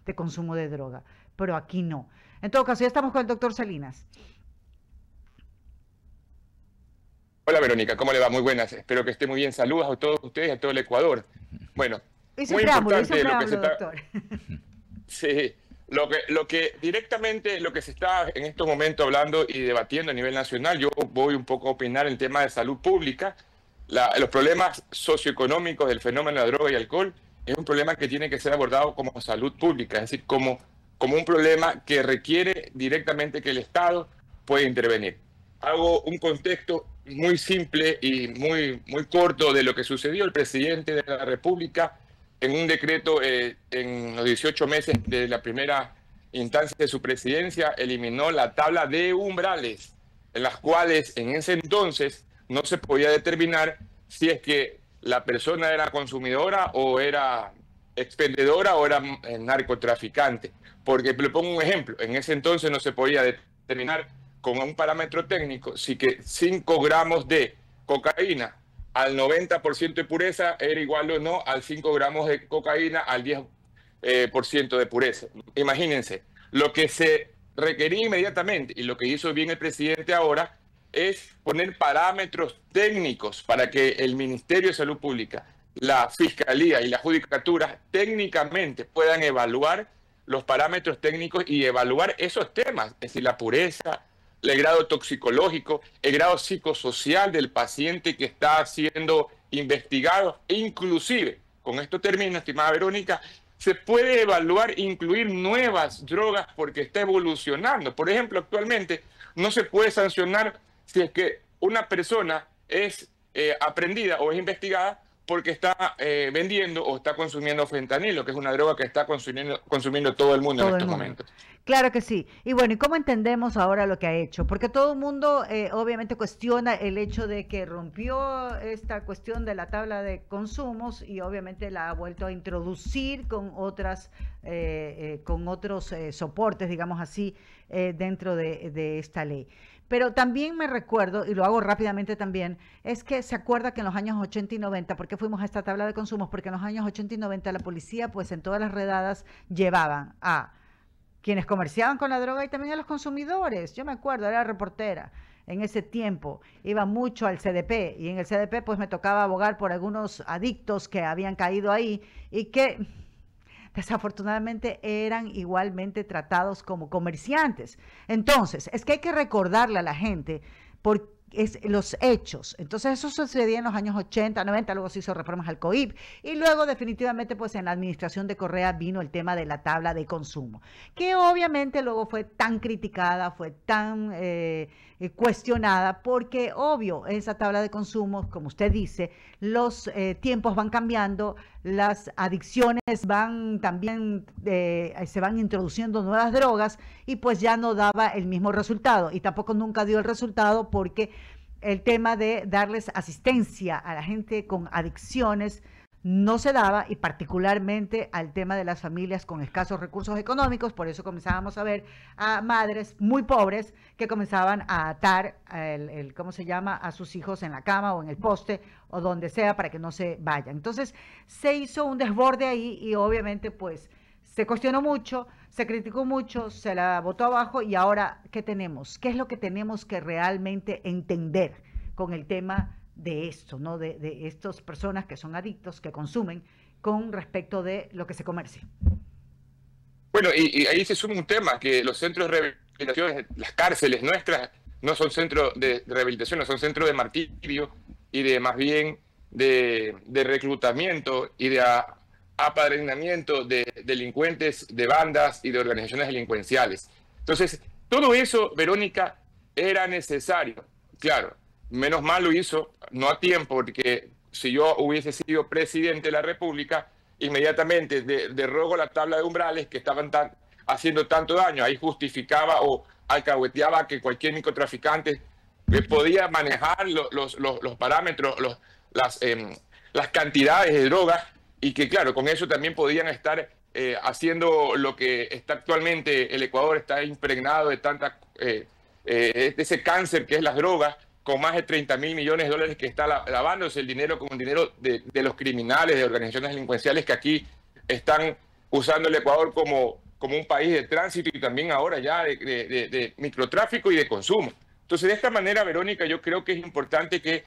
de consumo de droga, pero aquí no. En todo caso, ya estamos con el doctor Salinas. Hola Verónica, ¿cómo le va? Muy buenas, espero que esté muy bien. Saludos a todos ustedes y a todo el Ecuador. Bueno, muy Hice un importante lo que se preámbulo, está, doctor. sí, lo que directamente lo que se está en estos momentos hablando y debatiendo a nivel nacional, yo voy un poco a opinar en tema de salud pública. Los problemas socioeconómicos del fenómeno de la droga y alcohol es un problema que tiene que ser abordado como salud pública, es decir, como un problema que requiere directamente que el Estado pueda intervenir. Hago un contexto muy simple y muy corto de lo que sucedió. El presidente de la República, en un decreto en los 18 meses de la primera instancia de su presidencia, eliminó la tabla de umbrales, en las cuales en ese entonces no se podía determinar si es que la persona era consumidora o era expendedora o era narcotraficante. Porque le pongo un ejemplo, en ese entonces no se podía determinar con un parámetro técnico si que 5 gramos de cocaína al 90% de pureza era igual o no al 5 gramos de cocaína al 10% de pureza. Imagínense, lo que se requería inmediatamente y lo que hizo bien el presidente ahora es poner parámetros técnicos para que el Ministerio de Salud Pública, la Fiscalía y la Judicatura técnicamente puedan evaluar los parámetros técnicos y evaluar esos temas, es decir, la pureza, el grado toxicológico, el grado psicosocial del paciente que está siendo investigado, e inclusive, con esto termino, estimada Verónica, se puede evaluar incluir nuevas drogas porque está evolucionando. Por ejemplo, actualmente no se puede sancionar si es que una persona es aprendida o es investigada porque está vendiendo o está consumiendo fentanilo, que es una droga que está consumiendo todo el mundo en Todo el estos mundo. momentos. Claro que sí. Y bueno, ¿y cómo entendemos ahora lo que ha hecho? Porque todo el mundo obviamente cuestiona el hecho de que rompió esta cuestión de la tabla de consumos y obviamente la ha vuelto a introducir con otros soportes, digamos así, dentro de esta ley. Pero también me recuerdo, y lo hago rápidamente también, es que se acuerda que en los años 80 y 90, ¿por qué fuimos a esta tabla de consumos? Porque en los años 80 y 90 la policía, pues en todas las redadas, llevaban a quienes comerciaban con la droga y también a los consumidores. Yo me acuerdo, era reportera en ese tiempo, iba mucho al CDP y en el CDP pues me tocaba abogar por algunos adictos que habían caído ahí y que desafortunadamente eran igualmente tratados como comerciantes. Entonces, es que hay que recordarle a la gente por los hechos. Entonces eso sucedía en los años 80, 90, luego se hizo reformas al COIP y luego definitivamente pues en la administración de Correa vino el tema de la tabla de consumo, que obviamente luego fue tan criticada, fue tan cuestionada, porque obvio, esa tabla de consumo, como usted dice, los tiempos van cambiando, las adicciones van también, se van introduciendo nuevas drogas y pues ya no daba el mismo resultado y tampoco nunca dio el resultado porque el tema de darles asistencia a la gente con adicciones no se daba y particularmente al tema de las familias con escasos recursos económicos, por eso comenzábamos a ver a madres muy pobres que comenzaban a atar ¿cómo se llama?, a sus hijos en la cama o en el poste o donde sea para que no se vayan. Entonces se hizo un desborde ahí y obviamente pues se cuestionó mucho, se criticó mucho, se la botó abajo y ahora, ¿qué tenemos? ¿Qué es lo que tenemos que realmente entender con el tema de esto, ¿no? De estas personas que son adictos, que consumen, con respecto de lo que se comercia? Bueno, y ahí se suma un tema, que los centros de rehabilitación, las cárceles nuestras, no son centros de rehabilitación, no son centros de martirio y de más bien de reclutamiento y de apadrinamiento de delincuentes, de bandas y de organizaciones delincuenciales. Entonces, todo eso, Verónica, era necesario. Claro, menos mal lo hizo, no a tiempo, porque si yo hubiese sido presidente de la República, inmediatamente derrogo la tabla de umbrales que estaban haciendo tanto daño. Ahí justificaba o alcahueteaba que cualquier microtraficante podía manejar los parámetros, las cantidades de drogas y que, claro, con eso también podían estar haciendo lo que está actualmente el Ecuador está impregnado de de ese cáncer que es las drogas, con más de 30.000 millones de dólares que está lavándose el dinero con dinero de los criminales, de organizaciones delincuenciales que aquí están usando el Ecuador como un país de tránsito y también ahora ya de microtráfico y de consumo. Entonces, de esta manera, Verónica, yo creo que es importante que,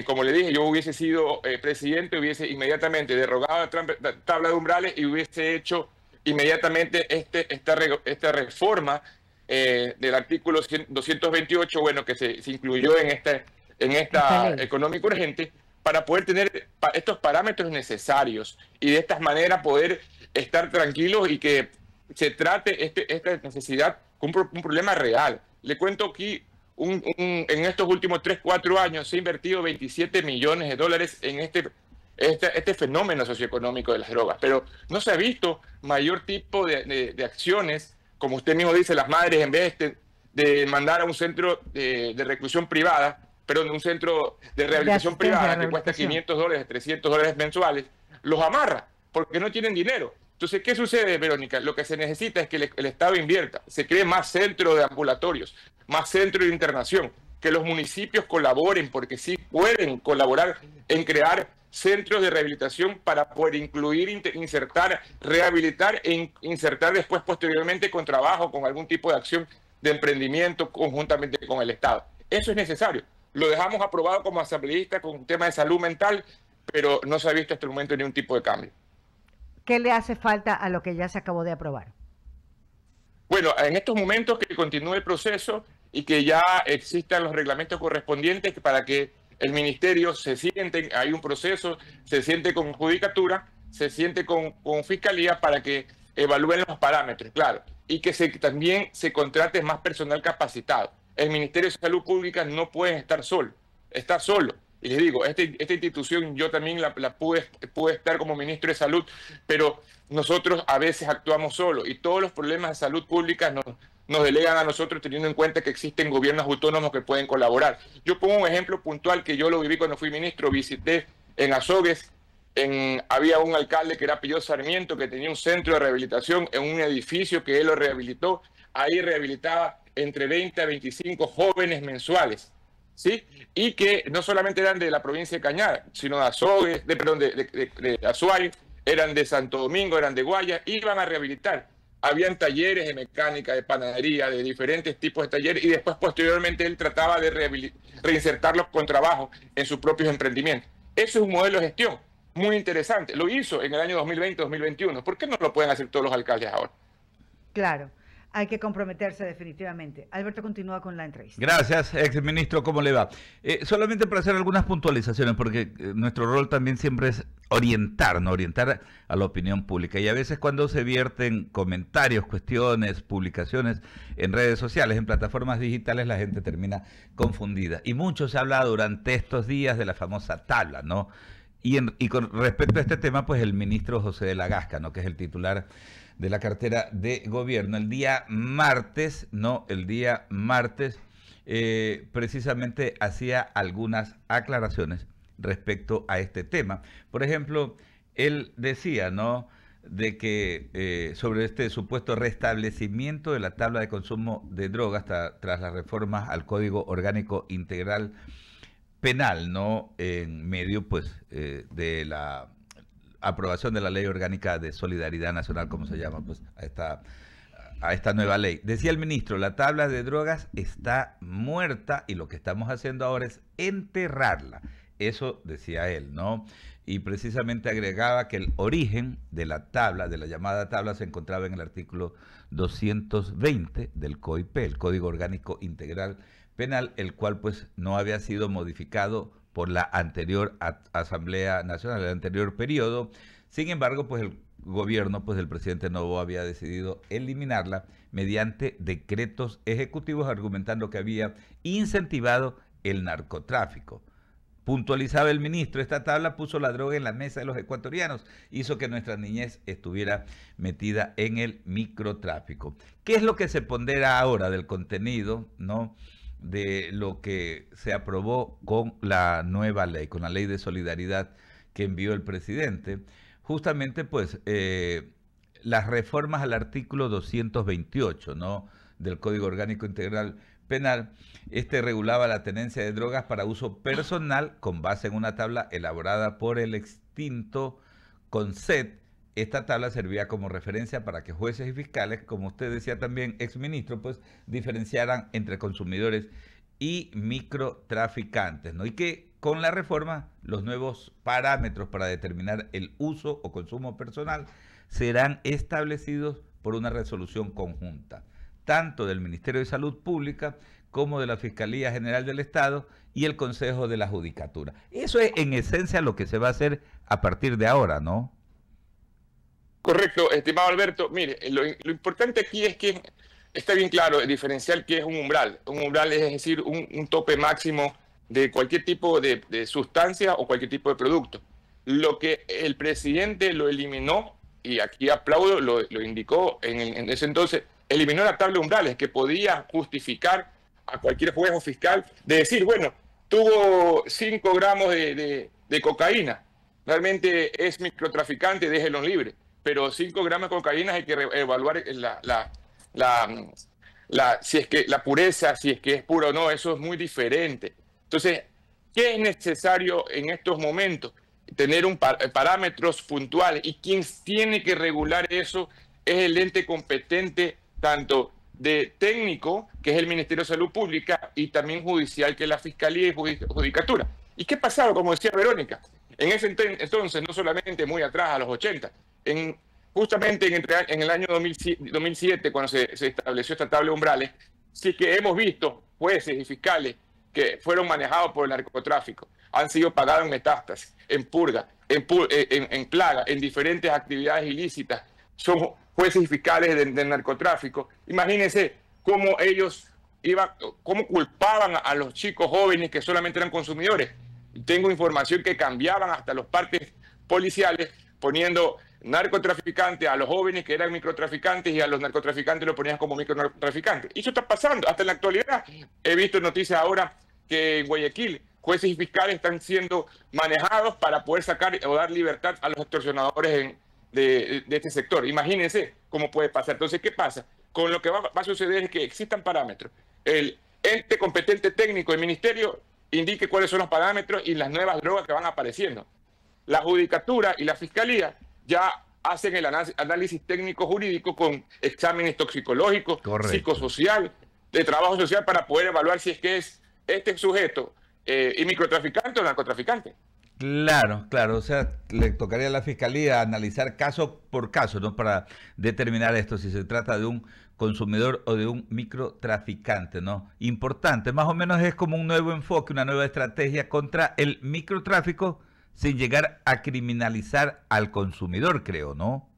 como le dije, yo hubiese sido presidente, hubiese inmediatamente derogado la tabla de umbrales y hubiese hecho inmediatamente esta reforma del artículo 228, bueno, que se incluyó en esta económica urgente, para poder tener estos parámetros necesarios y de esta manera poder estar tranquilos y que se trate esta necesidad como un problema real. Le cuento aquí, en estos últimos 3, 4 años se ha invertido 27 millones de dólares en este fenómeno socioeconómico de las drogas, pero no se ha visto mayor tipo de acciones, como usted mismo dice, las madres en vez de mandar a un centro de reclusión privada, perdón, un centro de rehabilitación privada que cuesta $500, $300 mensuales, los amarra porque no tienen dinero. Entonces, ¿qué sucede, Verónica? Lo que se necesita es que el Estado invierta, se cree más centros de ambulatorios, más centros de internación, que los municipios colaboren, porque sí pueden colaborar en crear centros de rehabilitación para poder incluir, insertar, rehabilitar e insertar después, posteriormente, con trabajo, con algún tipo de acción de emprendimiento conjuntamente con el Estado. Eso es necesario. Lo dejamos aprobado como asambleísta con un tema de salud mental, pero no se ha visto hasta el momento ningún tipo de cambio. ¿Qué le hace falta a lo que ya se acabó de aprobar? Bueno, en estos momentos que continúe el proceso y que ya existan los reglamentos correspondientes para que el ministerio se siente, hay un proceso, se siente con judicatura, se siente con fiscalía para que evalúen los parámetros, claro, y que también se contrate más personal capacitado. El Ministerio de Salud Pública no puede estar solo, está solo. Y les digo, esta institución yo también la pude estar como ministro de Salud, pero nosotros a veces actuamos solos y todos los problemas de salud pública nos delegan a nosotros, teniendo en cuenta que existen gobiernos autónomos que pueden colaborar. Yo pongo un ejemplo puntual que yo lo viví cuando fui ministro, visité en Azogues, había un alcalde que era Pío Sarmiento, que tenía un centro de rehabilitación en un edificio que él lo rehabilitó. Ahí rehabilitaba entre 20 a 25 jóvenes mensuales, ¿sí? Y que no solamente eran de la provincia de Cañar, sino de Azogues, de Azuay, eran de Santo Domingo, eran de Guaya, iban a rehabilitar. Habían talleres de mecánica, de panadería, de diferentes tipos de talleres, y después posteriormente él trataba de reinsertarlos con trabajo en sus propios emprendimientos. Eso es un modelo de gestión muy interesante. Lo hizo en el año 2020-2021. ¿Por qué no lo pueden hacer todos los alcaldes ahora? Claro. Hay que comprometerse definitivamente. Alberto continúa con la entrevista. Gracias, exministro. ¿Cómo le va? Solamente para hacer algunas puntualizaciones, porque nuestro rol también siempre es orientar, ¿no? Orientar a la opinión pública. Y a veces cuando se vierten comentarios, cuestiones, publicaciones en redes sociales, en plataformas digitales, la gente termina confundida. Y mucho se ha hablado durante estos días de la famosa tabla, ¿no? Y con respecto a este tema, pues el ministro José de la Gasca, ¿no? Que es el titular de la cartera de gobierno, el día martes, precisamente hacía algunas aclaraciones respecto a este tema. Por ejemplo, él decía, ¿no?, de que sobre este supuesto restablecimiento de la tabla de consumo de drogas tras las reformas al Código Orgánico Integral Penal, ¿no?, en medio, pues, de la aprobación de la Ley Orgánica de Solidaridad Nacional, como se llama, pues, a esta nueva ley. Decía el ministro, la tabla de drogas está muerta y lo que estamos haciendo ahora es enterrarla. Eso decía él, ¿no? Y precisamente agregaba que el origen de la tabla, de la llamada tabla, se encontraba en el artículo 220 del COIP, el Código Orgánico Integral Penal, el cual pues no había sido modificado por la anterior Asamblea Nacional, el anterior periodo. Sin embargo, pues el gobierno, pues el presidente Noboa había decidido eliminarla mediante decretos ejecutivos, argumentando que había incentivado el narcotráfico. Puntualizaba el ministro, esta tabla puso la droga en la mesa de los ecuatorianos, hizo que nuestra niñez estuviera metida en el microtráfico. ¿Qué es lo que se pondera ahora del contenido, ¿no?, de lo que se aprobó con la nueva ley, con la ley de solidaridad que envió el presidente? Justamente, pues, las reformas al artículo 228, ¿no?, del Código Orgánico Integral Penal. Este regulaba la tenencia de drogas para uso personal con base en una tabla elaborada por el extinto CONCET esta tabla servía como referencia para que jueces y fiscales, como usted decía también, exministro, pues diferenciaran entre consumidores y microtraficantes, ¿no? Y que con la reforma los nuevos parámetros para determinar el uso o consumo personal serán establecidos por una resolución conjunta, tanto del Ministerio de Salud Pública como de la Fiscalía General del Estado y el Consejo de la Judicatura. Eso es en esencia lo que se va a hacer a partir de ahora, ¿no? Correcto, estimado Alberto. Mire, lo importante aquí es que está bien claro diferenciar qué es un umbral. Un umbral es decir, un tope máximo de cualquier tipo de sustancia o cualquier tipo de producto. Lo que el presidente lo eliminó, y aquí aplaudo, lo indicó en ese entonces, eliminó la tabla de umbrales que podía justificar a cualquier juez o fiscal de decir, bueno, tuvo 5 gramos de cocaína, realmente es microtraficante, déjelo libre. Pero 5 gramos de cocaína hay que evaluar si es que la pureza, si es que es pura o no, eso es muy diferente. Entonces, ¿qué es necesario en estos momentos? Tener parámetros puntuales, y quien tiene que regular eso es el ente competente, tanto de técnico, que es el Ministerio de Salud Pública, y también judicial, que es la Fiscalía y Judicatura. ¿Y qué pasaba? Como decía Verónica, en ese entonces, no solamente muy atrás, a los 80, justamente en el año 2007, cuando se estableció esta tabla de umbrales, sí que hemos visto jueces y fiscales que fueron manejados por el narcotráfico, han sido pagados en metástasis, en purga, en plaga, en diferentes actividades ilícitas, son jueces y fiscales del narcotráfico. Imagínense cómo ellos cómo culpaban a los chicos jóvenes que solamente eran consumidores. Tengo información que cambiaban hasta los partes policiales, poniendo narcotraficantes a los jóvenes que eran microtraficantes, y a los narcotraficantes lo ponían como microtraficantes. Y eso está pasando hasta en la actualidad. He visto noticias ahora que en Guayaquil jueces y fiscales están siendo manejados para poder sacar o dar libertad a los extorsionadores de este sector. Imagínense cómo puede pasar. Entonces, ¿qué pasa? Con lo que va a suceder es que existan parámetros. El ente competente técnico del ministerio indique cuáles son los parámetros y las nuevas drogas que van apareciendo. La judicatura y la fiscalía ya hacen el análisis técnico jurídico con exámenes toxicológicos, psicosocial, de trabajo social, para poder evaluar si es que es este sujeto y microtraficante o narcotraficante. Claro, claro, o sea, le tocaría a la Fiscalía analizar caso por caso, ¿no? Para determinar esto, si se trata de un consumidor o de un microtraficante, ¿no? Importante, más o menos es como un nuevo enfoque, una nueva estrategia contra el microtráfico, sin llegar a criminalizar al consumidor, creo, ¿no?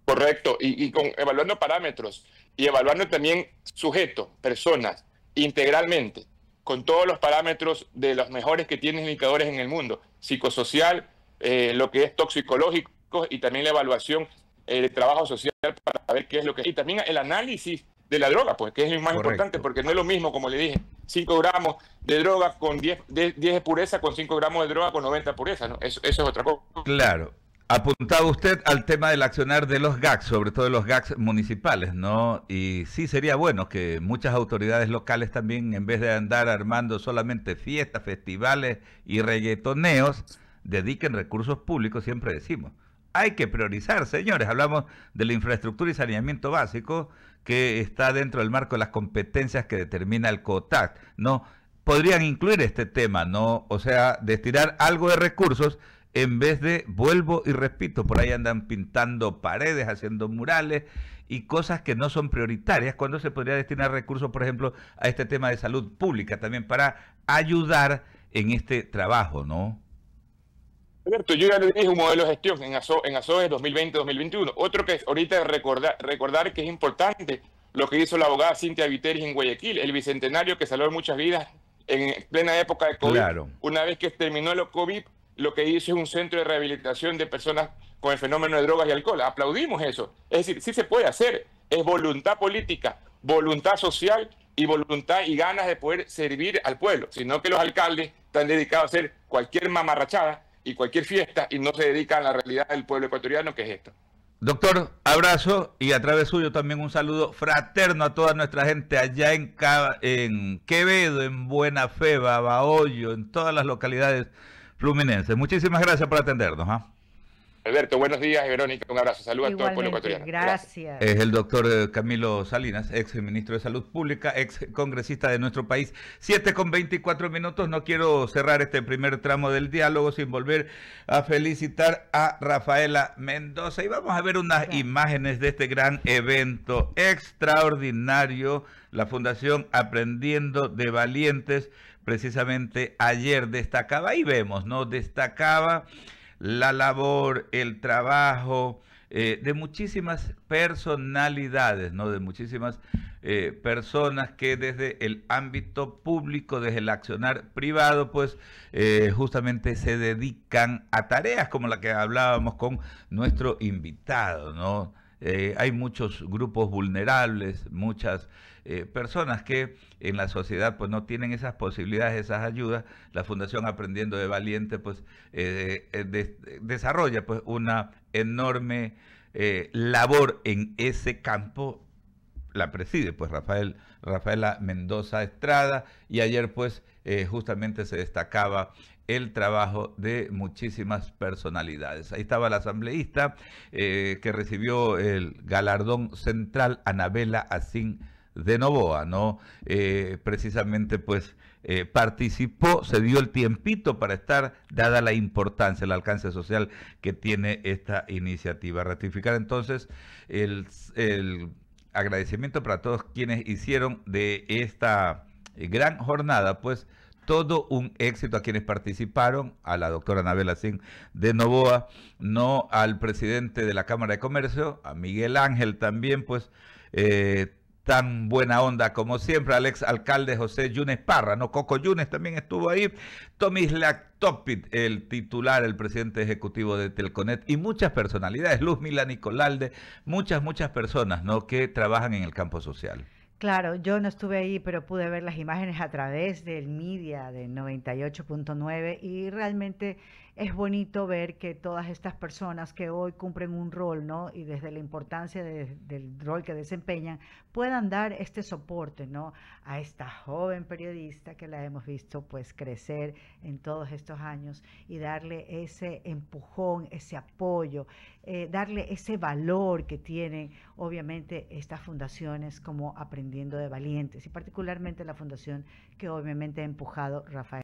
Correcto, y evaluando parámetros y evaluando también sujetos, personas, integralmente, con todos los parámetros de los mejores que tienen indicadores en el mundo, psicosocial, lo que es toxicológico, y también la evaluación de trabajo social para ver qué es lo que es. Y también el análisis de la droga, pues, que es lo más importante, porque no es lo mismo, como le dije, 5 gramos de droga con 10 de pureza, con 5 gramos de droga con 90 de pureza, ¿no? Eso es otra cosa. Claro. Apuntaba usted al tema del accionar de los GACS, sobre todo de los GACS municipales, ¿no? Y sí sería bueno que muchas autoridades locales también, en vez de andar armando solamente fiestas, festivales y reggaetoneos, dediquen recursos públicos, siempre decimos. Hay que priorizar, señores. Hablamos de la infraestructura y saneamiento básico, que está dentro del marco de las competencias que determina el COTAC, ¿no? Podrían incluir este tema, ¿no? O sea, destinar algo de recursos en vez de, vuelvo y repito, por ahí andan pintando paredes, haciendo murales y cosas que no son prioritarias, cuando se podría destinar recursos, por ejemplo, a este tema de salud pública, también para ayudar en este trabajo, ¿no? Alberto, yo ya le dije un modelo de gestión en ASOE 2020-2021. Otro que ahorita recordar que es importante, lo que hizo la abogada Cintia Viteris en Guayaquil, el bicentenario que salvó muchas vidas en plena época de COVID. Claro. Una vez que terminó el COVID, lo que hizo es un centro de rehabilitación de personas con el fenómeno de drogas y alcohol. Aplaudimos eso. Es decir, sí se puede hacer. Es voluntad política, voluntad social y voluntad y ganas de poder servir al pueblo. Sino que los alcaldes están dedicados a hacer cualquier mamarrachada y cualquier fiesta y no se dedican a la realidad del pueblo ecuatoriano, que es esto. Doctor, abrazo, y a través suyo también un saludo fraterno a toda nuestra gente allá en Quevedo, en Buena Fe, Babahoyo, en todas las localidades fluminenses. Muchísimas gracias por atendernos. Alberto, buenos días, y Verónica, un abrazo. Saludos a todo el pueblo Igualmente, ecuatoriano. gracias. Es el doctor Camilo Salinas, ex ministro de Salud Pública, ex congresista de nuestro país. 7:24. No quiero cerrar este primer tramo del diálogo sin volver a felicitar a Rafaela Mendoza. Y vamos a ver unas imágenes de este gran evento extraordinario. La Fundación Aprendiendo de Valientes, precisamente ayer destacaba, ahí vemos, ¿no? Destacaba la labor, el trabajo de muchísimas personalidades, ¿no? De muchísimas personas que desde el ámbito público, desde el accionar privado, pues justamente se dedican a tareas como la que hablábamos con nuestro invitado, ¿no? Hay muchos grupos vulnerables, muchas personas que en la sociedad pues no tienen esas posibilidades, esas ayudas. La Fundación Aprendiendo de Valiente pues desarrolla pues una enorme labor en ese campo. La preside pues Rafaela Mendoza Estrada, y ayer pues justamente se destacaba el trabajo de muchísimas personalidades. Ahí estaba la asambleísta que recibió el galardón central, Anabela Asín de Novoa, ¿no? Precisamente pues participó, se dio el tiempito para estar, dada la importancia, el alcance social que tiene esta iniciativa. Ratificar entonces el agradecimiento para todos quienes hicieron de esta gran jornada pues todo un éxito, a quienes participaron, a la doctora Anabela Asín de Novoa, no al presidente de la Cámara de Comercio, a Miguel Ángel también, pues tan buena onda como siempre, al ex alcalde José Yunes Parra, ¿no? Coco Yunes también estuvo ahí, Tomislav Topit, el titular, el presidente ejecutivo de Telconet, y muchas personalidades, Luzmila Nicolalde, muchas personas, ¿no? Que trabajan en el campo social. Claro, yo no estuve ahí, pero pude ver las imágenes a través del media de 98.9 y realmente es bonito ver que todas estas personas que hoy cumplen un rol, ¿no? Y desde la importancia del rol que desempeñan, puedan dar este soporte, ¿no? A esta joven periodista que la hemos visto pues crecer en todos estos años y darle ese empujón, ese apoyo, darle ese valor que tienen obviamente estas fundaciones como Aprendiendo de Valientes y particularmente la fundación que obviamente ha empujado Rafael.